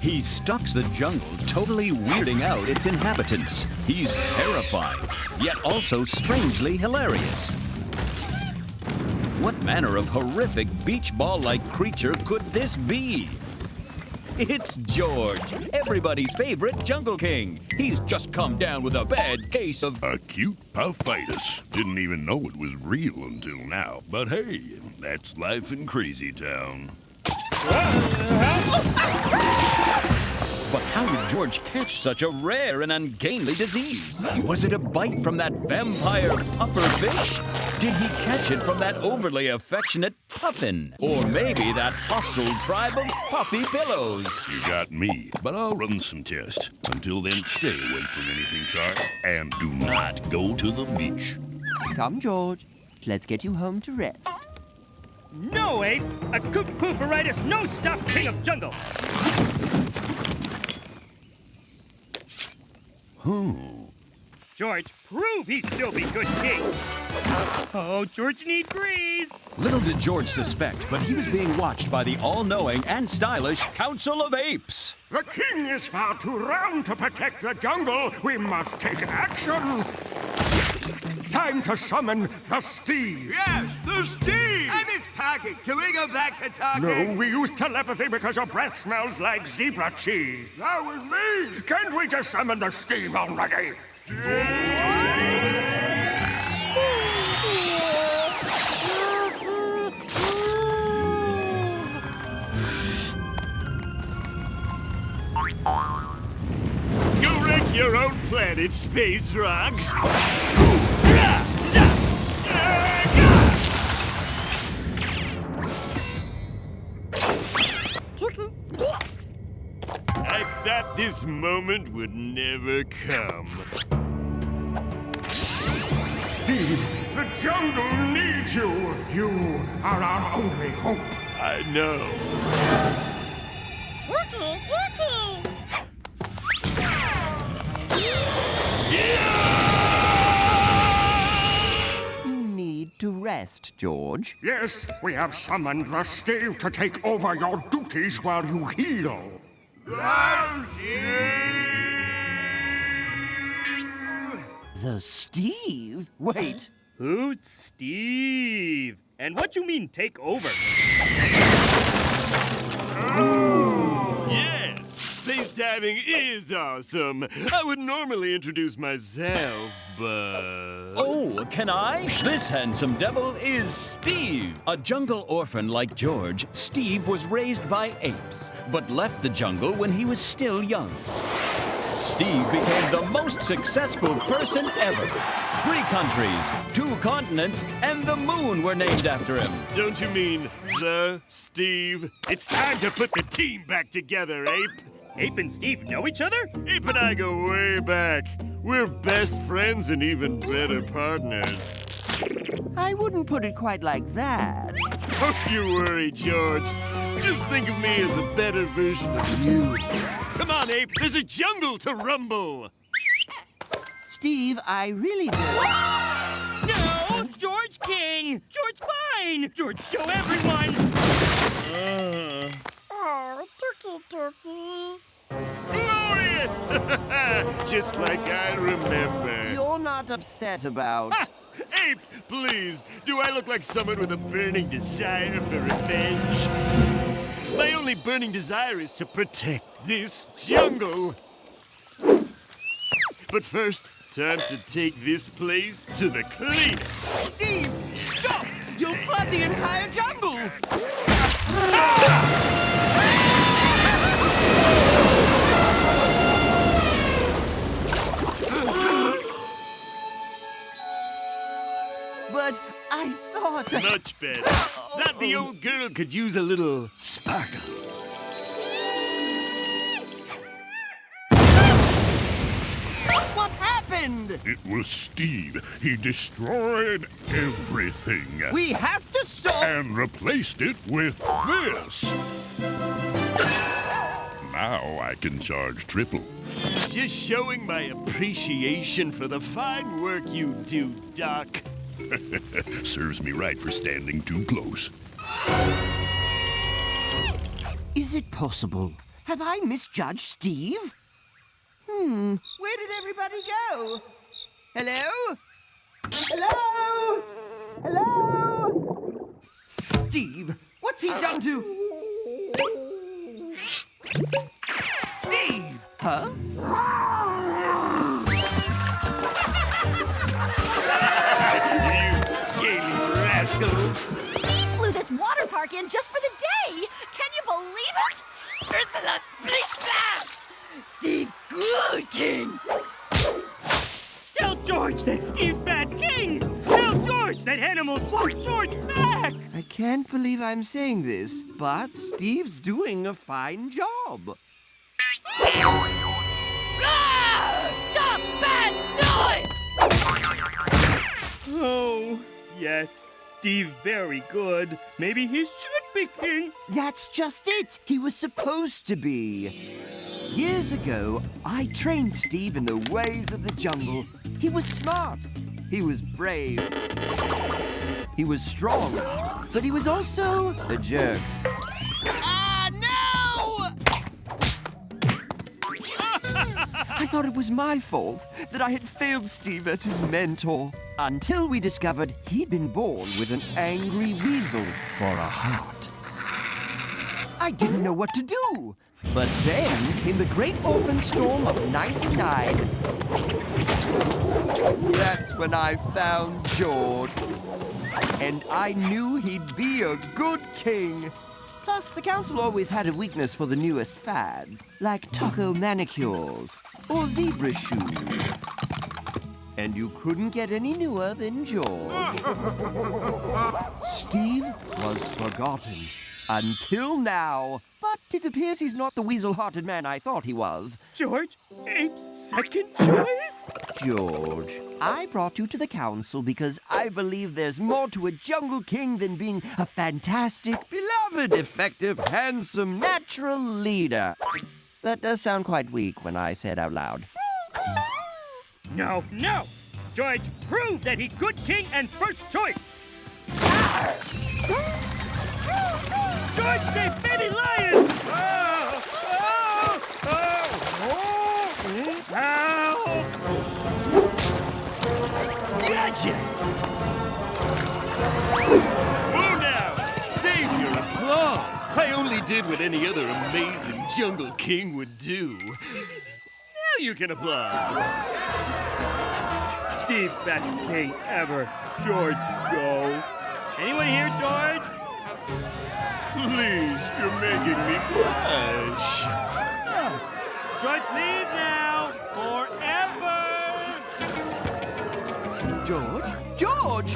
He stalks the jungle, totally weirding out its inhabitants. He's terrifying, yet also strangely hilarious. What manner of horrific beach ball-like creature could this be? It's George, everybody's favorite jungle king. He's just come down with a bad case of acute puffitis. Didn't even know it was real until now. But hey, that's life in Crazy Town. But how did George catch such a rare and ungainly disease? Was it a bite from that vampire puffer fish? Did he catch it from that overly affectionate puffin? Or maybe that hostile tribe of puffy pillows? You got me, but I'll run some tests. Until then, stay away from anything sharp and do not go to the beach. Come, George. Let's get you home to rest. No, Ape! Acute pooperitis, no stop king of jungle! George, prove he still be good king! Oh, George need breeze! Little did George suspect, but he was being watched by the all-knowing and stylish Council of Apes. The king is far too round to protect the jungle. We must take action. Time to summon the Steve. Yes, the Steve! I miss talking. Can we go back to talking? No, we use telepathy because your breath smells like zebra cheese. That was me. Can't we just summon the Steve already? You wreck your own planet, Space Rocks. I thought this moment would never come. Steve, the jungle needs you. You are our only hope. I know. You need to rest, George. Yes, we have summoned the Steve to take over your duties while you heal. The Steve? Wait. Who's Steve? And what you mean take over? Yes, space diving is awesome. I would normally introduce myself, but... Oh, can I? This handsome devil is Steve. A jungle orphan like George, Steve was raised by apes, but left the jungle when he was still young. Steve became the most successful person ever. 3 countries, 2 continents, and the moon were named after him. Don't you mean the Steve? It's time to put the team back together, Ape. Ape and Steve know each other? Ape and I go way back. We're best friends and even better partners. I wouldn't put it quite like that. Don't you worry, George. Just think of me as a better version of you. Come on, Ape. There's a jungle to rumble. Steve, I really do. No! George King! George Fine! George Show everyone! Oh, turkey. Glorious! Just like I remember. You're not upset about... Ape, please, do I look like someone with a burning desire for revenge? My only burning desire is to protect this jungle. But first, time to take this place to the clean. Steve, stop! You'll flood the entire jungle! But I thought... Much better. That the old girl could use a little sparkle. What happened? It was Steve. He destroyed everything. We have to stop... And replaced it with this. Now I can charge triple. Just showing my appreciation for the fine work you do, Doc. Serves me right for standing too close. Is it possible Have I misjudged Steve? Where did everybody go? Hello? Hello? Hello? Steve, what's he done to... Steve! Huh? You scaly rascal! Steve flew this water park in just for the day! Can you believe it? Ursula, speak fast! Steve, good king! Tell George that Steve's bad king! Tell George that animals want George back! I can't believe I'm saying this, but Steve's doing a fine job. Stop bad noise! Oh, yes. Steve very good. Maybe he should be king. That's just it. He was supposed to be. Years ago, I trained Steve in the ways of the jungle. He was smart. He was brave. He was strong. But he was also a jerk. Ah, no! I thought it was my fault that I had failed Steve as his mentor. Until we discovered he'd been born with an angry weasel for a heart. I didn't know what to do. But then came the great orphan storm of '99. That's when I found George. And I knew he'd be a good king. Plus, the council always had a weakness for the newest fads, like taco manicures or zebra shoes. And you couldn't get any newer than George. Steve was forgotten until now. But it appears he's not the weasel-hearted man I thought he was. George, Ape's second choice? George, I brought you to the council because I believe there's more to a jungle king than being a fantastic, beloved, effective, handsome, natural leader. That does sound quite weak when I say it out loud. No, no! George proved that he's good king and first choice! George saved baby lions! Oh, Help! Gotcha! Oh, now, save your applause. I only did what any other amazing jungle king would do. Now you can applaud. Steve, best king ever. George, go. Anyone here, George? Please, you're making me blush. George, leave now. Forever. George? George!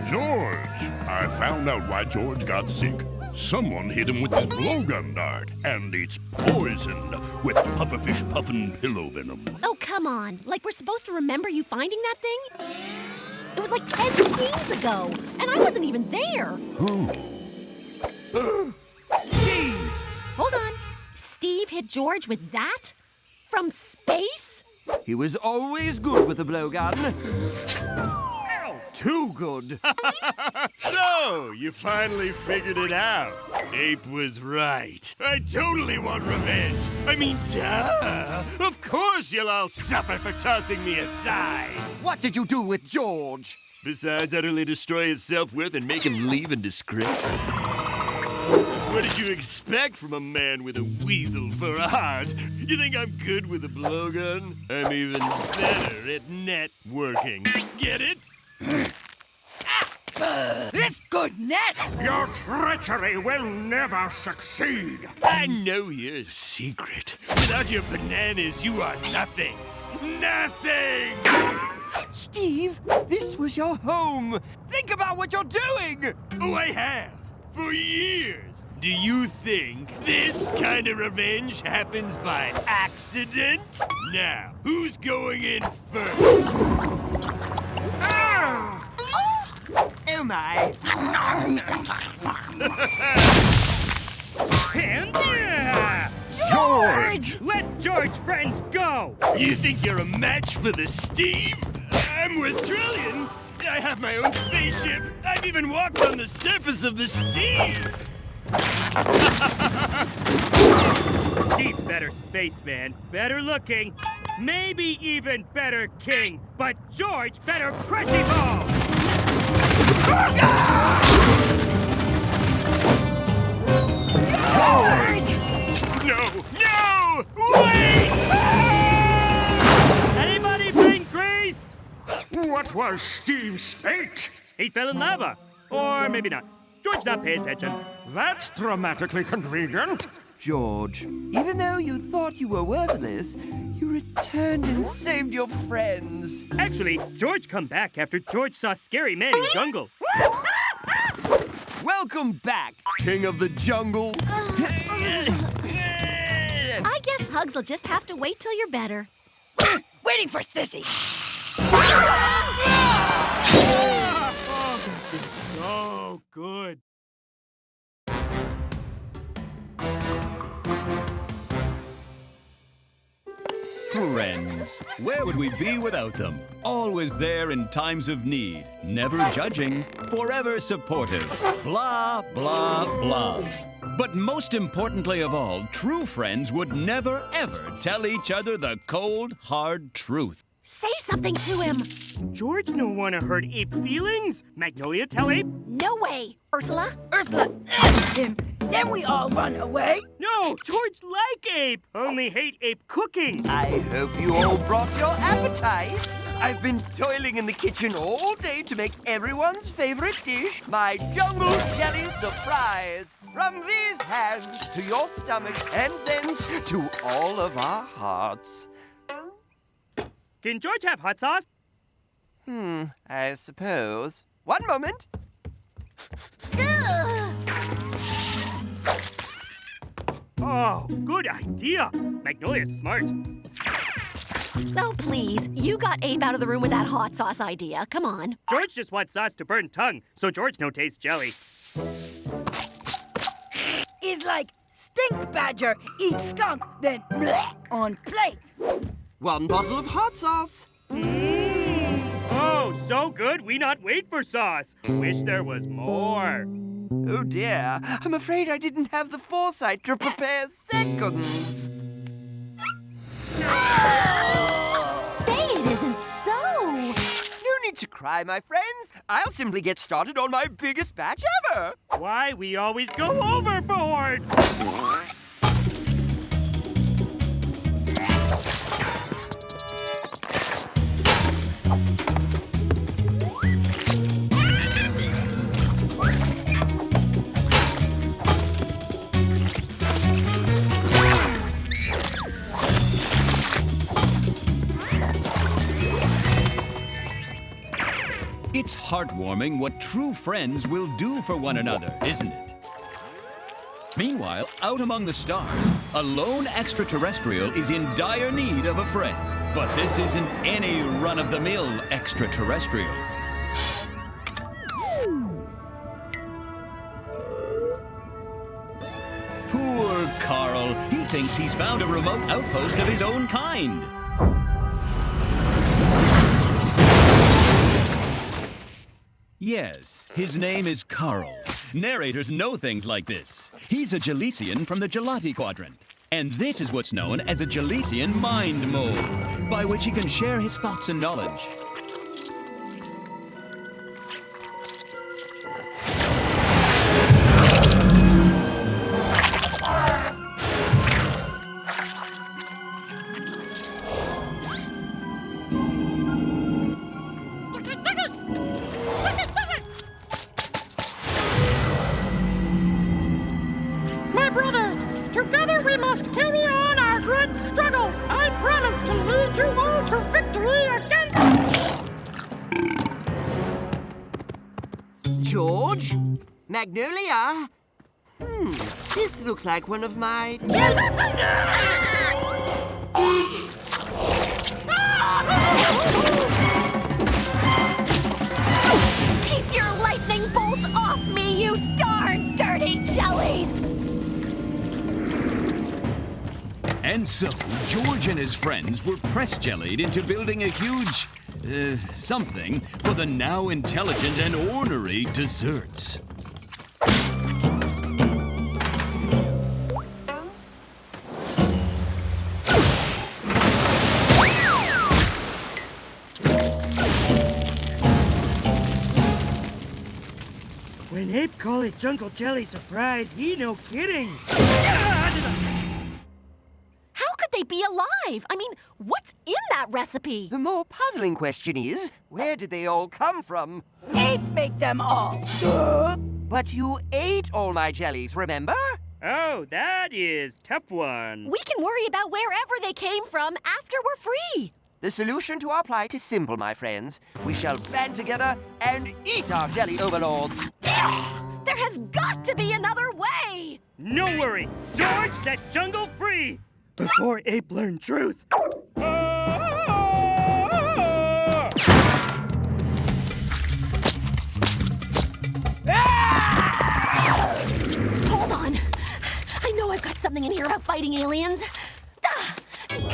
George! I found out why George got sick. Someone hit him with this blowgun dart, and it's poisoned with pufferfish puffin pillow venom. Oh, come on. Like we're supposed to remember you finding that thing? It was like 10 scenes ago, and I wasn't even there. Steve! Hold on. Steve hit George with that? From space? He was always good with a blowgun. Too good. So, you finally figured it out. Ape was right. I totally want revenge. I mean, duh. Of course you'll all suffer for tossing me aside. What did you do with George? Besides utterly destroy his self-worth and make him leave in disgrace. What did you expect from a man with a weasel for a heart? You think I'm good with a blowgun? I'm even better at networking. Get it? This good net! Your treachery will never succeed. I know your secret. Without your bananas, you are nothing. Nothing! Steve, this was your home. Think about what you're doing. Oh, I have. For years. Do you think this kind of revenge happens by accident? Now, who's going in first? Oh my. And yeah! George! Let George friends go! You think you're a match for the Steve? I'm worth trillions. I have my own spaceship. I've even walked on the surface of the Steve. Steve, better spaceman, better looking, maybe even better king, but George better crushing ball! George! No! Wait! Anybody bring grease? What was Steve's fate? He fell in lava. Or maybe not. George not paying attention. That's dramatically convenient. George, even though you thought you were worthless, you returned and saved your friends. Actually, George come back after George saw scary man in jungle. Welcome back, King of the Jungle. I guess Hugs will just have to wait till you're better. Waiting for Sissy. So good. Friends. Where would we be without them? Always there in times of need. Never judging. Forever supportive. Blah, blah, blah. But most importantly of all, true friends would never, ever tell each other the cold, hard truth. Say something to him. George no wanna hurt Ape feelings. Magnolia tell Ape? No way. Ursula? Ursula asked him. Then we all run away. No, George like Ape. Only hate Ape cooking. I hope you all brought your appetites. I've been toiling in the kitchen all day to make everyone's favorite dish, my jungle jelly surprise. From these hands to your stomachs and thence to all of our hearts. Can George have hot sauce? I suppose. One moment. Oh, good idea. Magnolia's smart. Oh, please. You got Ape out of the room with that hot sauce idea. Come on. George just wants sauce to burn tongue, so George no taste jelly. He's like stink badger, eat skunk, then bleh on plate. One bottle of hot sauce. Oh, so good we not wait for sauce. Wish there was more. Oh dear, I'm afraid I didn't have the foresight to prepare seconds. Say it isn't so. No need to cry, my friends. I'll simply get started on my biggest batch ever. Why we always go overboard? It's heartwarming what true friends will do for one another, isn't it? Meanwhile, out among the stars, a lone extraterrestrial is in dire need of a friend. But this isn't any run-of-the-mill extraterrestrial. Poor Carl. He thinks he's found a remote outpost of his own kind. Yes, his name is Carl. Narrators know things like this. He's a Gelasian from the Gelati Quadrant. And this is what's known as a Gelasian mind mode, by which he can share his thoughts and knowledge. My brothers, together we must carry on our great struggle. I promise to lead you all to victory against... George? Magnolia? This looks like one of my... Keep your lightning bolts off me, you darn dirty jellies! And so, George and his friends were press-jellied into building a huge... something for the now intelligent and ornery desserts. When Ape call it Jungle Jelly Surprise, he no kidding. How could they be alive? I mean, what's in that recipe? The more puzzling question is, where did they all come from? Ape make them all. But you ate all my jellies, remember? Oh, that is tough one. We can worry about wherever they came from after we're free. The solution to our plight is simple, my friends. We shall band together and eat our jelly overlords. There has got to be another way. No worry. George set Jungle free before Ape learned truth. Hold on. I know I've got something in here about fighting aliens. Got it.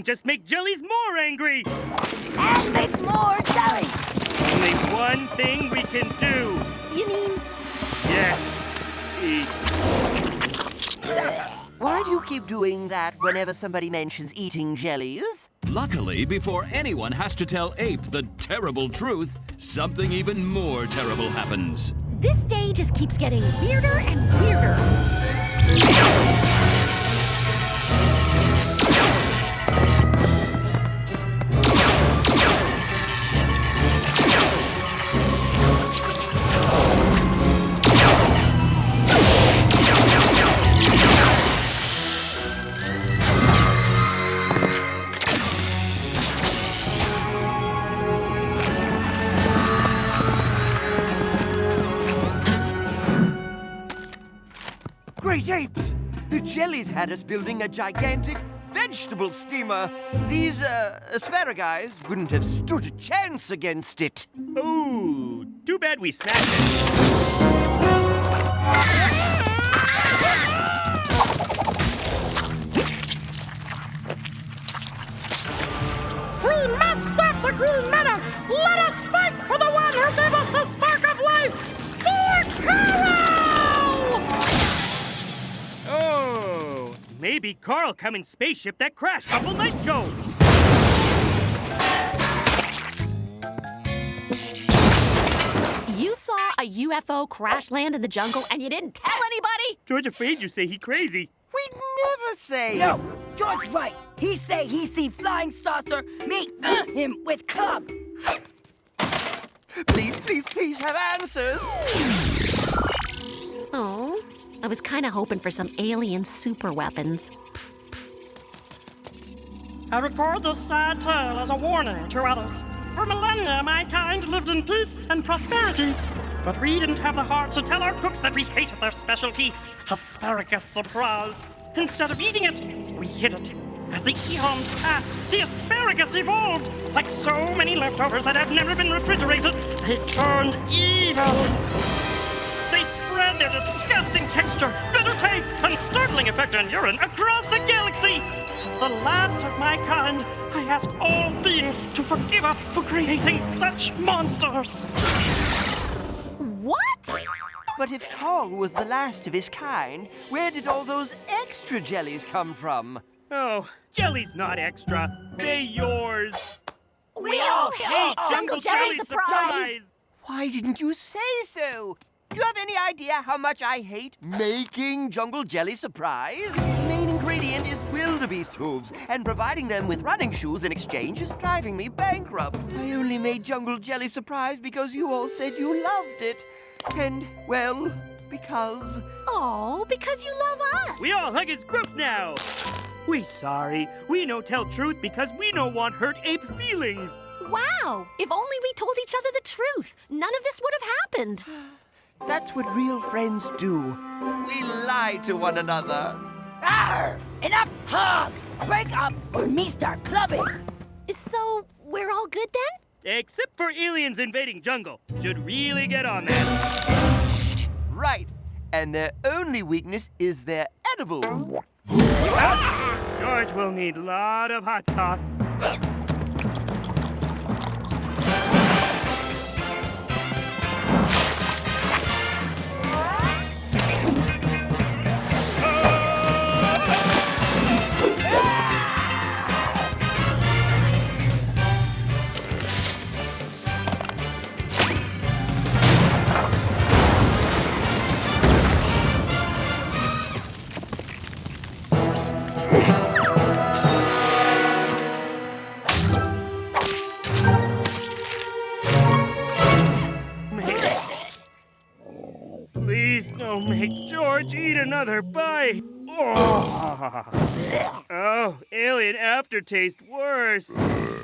Just make jellies more angry. And make more jelly. Only one thing we can do. You mean? Yes. Eat. Why do you keep doing that whenever somebody mentions eating jellies? Luckily, before anyone has to tell Ape the terrible truth, something even more terrible happens. This day just keeps getting weirder and weirder. Great apes! The jellies had us building a gigantic vegetable steamer. These, asparagus wouldn't have stood a chance against it. Ooh, too bad we smashed it. We must stop the green menace! Let us fight for the one who gave us the spark of life! For Carl! Oh, maybe Carl come in spaceship that crashed a couple nights ago. You saw a UFO crash land in the jungle and you didn't tell anybody? George afraid you say he crazy. We'd never say. No, George right. He say he see flying saucer, me him with club. Please, please, please have answers. Oh, I was kind of hoping for some alien super weapons. I record this sad tale as a warning to others. For millennia, mankind lived in peace and prosperity. But we didn't have the heart to tell our cooks that we hated their specialty, asparagus surprise. Instead of eating it, we hid it. As the eons passed, the asparagus evolved. Like so many leftovers that have never been refrigerated, they turned evil. They spread their disgusting texture, bitter taste, and startling effect on urine across the galaxy. As the last of my kind, I ask all beings to forgive us for creating such monsters. What? But if Carl was the last of his kind, where did all those extra jellies come from? Oh, jelly's not extra. They yours. We all hate Jungle Jelly Surprise! Why didn't you say so? Do you have any idea how much I hate making Jungle Jelly Surprise? The main ingredient is wildebeest hooves, and providing them with running shoes in exchange is driving me bankrupt. I only made Jungle Jelly Surprise because you all said you loved it. And, well, Because... Oh, because you love us. We all hug his group now. We sorry. We no tell truth because we no want hurt ape feelings. Wow, if only we told each other the truth. None of this would have happened. that's what real friends do. We lie to one another. Arr! Enough hug! Break up or me start clubbing. So, we're all good then? Except for aliens invading jungle. Should really get on that. Right. And their only weakness is their edible. George will need a lot of hot sauce. Please don't make George eat another bite. Oh, alien aftertaste worse.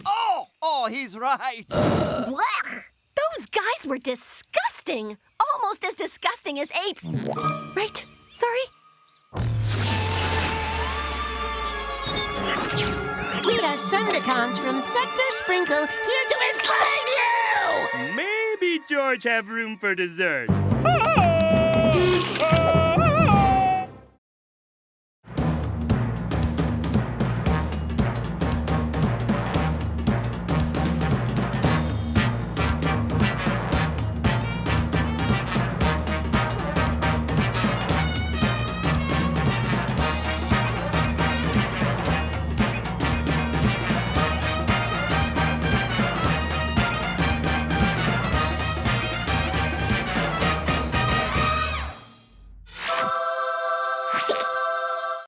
Oh, he's right. Blech! Those guys were disgusting. Almost as disgusting as apes. Right? Sorry? We are Thundercons from Sector Sprinkle, here to enslave you! Maybe George have room for dessert.